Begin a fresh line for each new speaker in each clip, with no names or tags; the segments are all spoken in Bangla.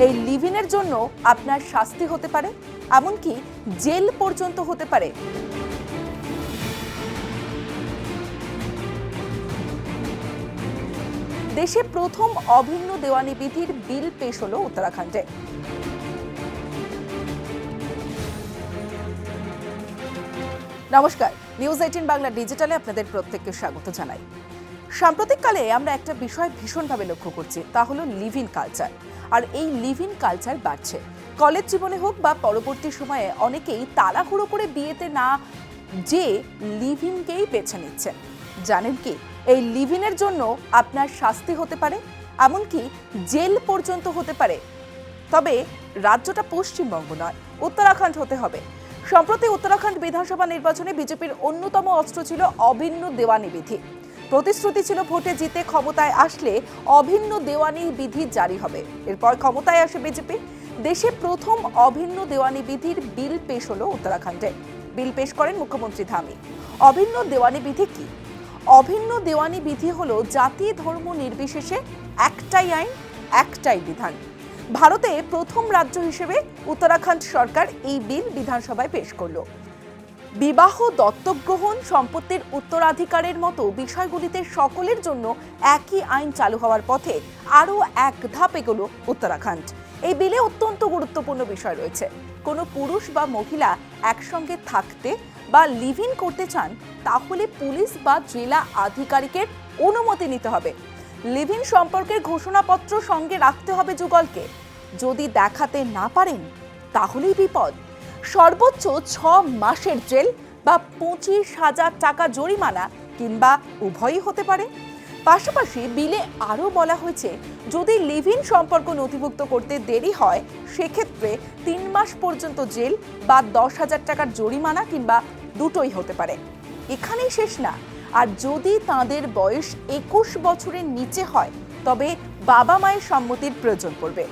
এই লিভ ইনের জন্য আপনার শাস্তি হতে পারে, এমনকি জেল পর্যন্ত হতে পারে। দেশে প্রথম অভিন্ন দেওয়ানি বিধির বিল পেশ হলো উত্তরাখণ্ডে। নমস্কার, নিউজ 18 বাংলা ডিজিটালে আপনাদের প্রত্যেককে স্বাগত জানাই। সাম্প্রতিককালে আমরা একটা বিষয় ভীষণভাবে লক্ষ্য করছি, তা হলো লিভ ইন কালচার। আর এই লিভ ইন কালচার বাড়ছে। কলেজ জীবনে হোক বা পরবর্তী সময়ে অনেকেই তাড়াহুড়ো করে বিয়েতে না যে লিভ ইনকেই বেছে নিচ্ছেন। জানেন কি, এই লিভ ইনের জন্য আপনার শাস্তি হতে পারে, এমনকি জেল পর্যন্ত হতে পারে। তবে রাজ্যটা পশ্চিমবঙ্গ নয়, উত্তরাখণ্ড হতে হবে। সম্প্রতি উত্তরাখণ্ড বিধানসভা নির্বাচনে বিজেপির অন্যতম অস্ত্র ছিল অভিন্ন দেওয়ানি বিধি। প্রতিশ্রুতি ছিল ভোটে জিতে ক্ষমতায় আসলে অভিন্ন দেওয়ানি বিধি জারি হবে। এরপর ক্ষমতায় আসে বিজেপি। দেশে প্রথম অভিন্ন দেওয়ানি বিধির বিল পেশ হলো উত্তরাখণ্ডে। বিল পেশ করেন মুখ্যমন্ত্রী ধামি। অভিন্ন দেওয়ানি বিধি কি? অভিন্ন দেওয়ানি বিধি হলো জাতি ধর্ম নির্বিশেষে একটাই আইন, একটাই বিধান। ভারতে প্রথম রাজ্য হিসেবে উত্তরাখণ্ড সরকার এই বিল বিধানসভায় পেশ করল। বিবাহ, দত্তক গ্রহণ, সম্পত্তির উত্তরাধিকারের মতো বিষয়গুলিতে সকলের জন্য একই আইন চালু হওয়ার পথে আরও এক ধাপ এগোলো উত্তরাখণ্ড। এই বিলে অত্যন্ত গুরুত্বপূর্ণ বিষয় রয়েছে। কোনো পুরুষ বা মহিলা একসঙ্গে থাকতে বা লিভ ইন করতে চান, তাহলে পুলিশ বা জেলা আধিকারিকের অনুমতি নিতে হবে। লিভ ইন সম্পর্কের ঘোষণাপত্র সঙ্গে রাখতে হবে যুগলকে। যদি দেখাতে না পারেন তাহলেই বিপদ। সর্বোচ্চ 6 মাসের জেল বা 25,000 টাকা জরিমানা কিংবা উভয়ই হতে পারে। পাশাপাশি বিলে আরও বলা হয়েছে, যদি লিভ ইন সম্পর্ক নথিভুক্ত করতে দেরি হয়, সেক্ষেত্রে 3 মাস পর্যন্ত জেল বা 10,000 টাকার জরিমানা কিংবা দুটোই হতে পারে। এখানেই শেষ না। আর যদি তাদের বয়স 21 বছরের নিচে হয়, তবে বাবা মায়ের সম্মতির প্রয়োজন পড়বে।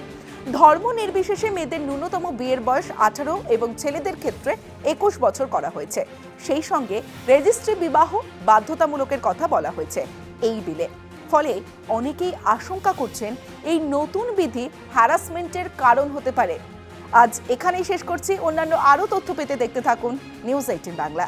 ধর্ম নির্বিশেষে মেয়েদের ন্যূনতম বিয়ের বয়স 18 এবং ছেলেদের ক্ষেত্রে 21 বছর করা হয়েছে। সেই সঙ্গে রেজিস্ট্রি বিবাহ বাধ্যতামূলকের কথা বলা হয়েছে এই বিলে। ফলে অনেকেই আশঙ্কা করছেন এই নতুন বিধি হ্যারাসমেন্টের কারণ হতে পারে। আজ এখানেই শেষ করছি। অন্যান্য আরও তথ্য পেতে দেখতে থাকুন নিউজ 18 বাংলা।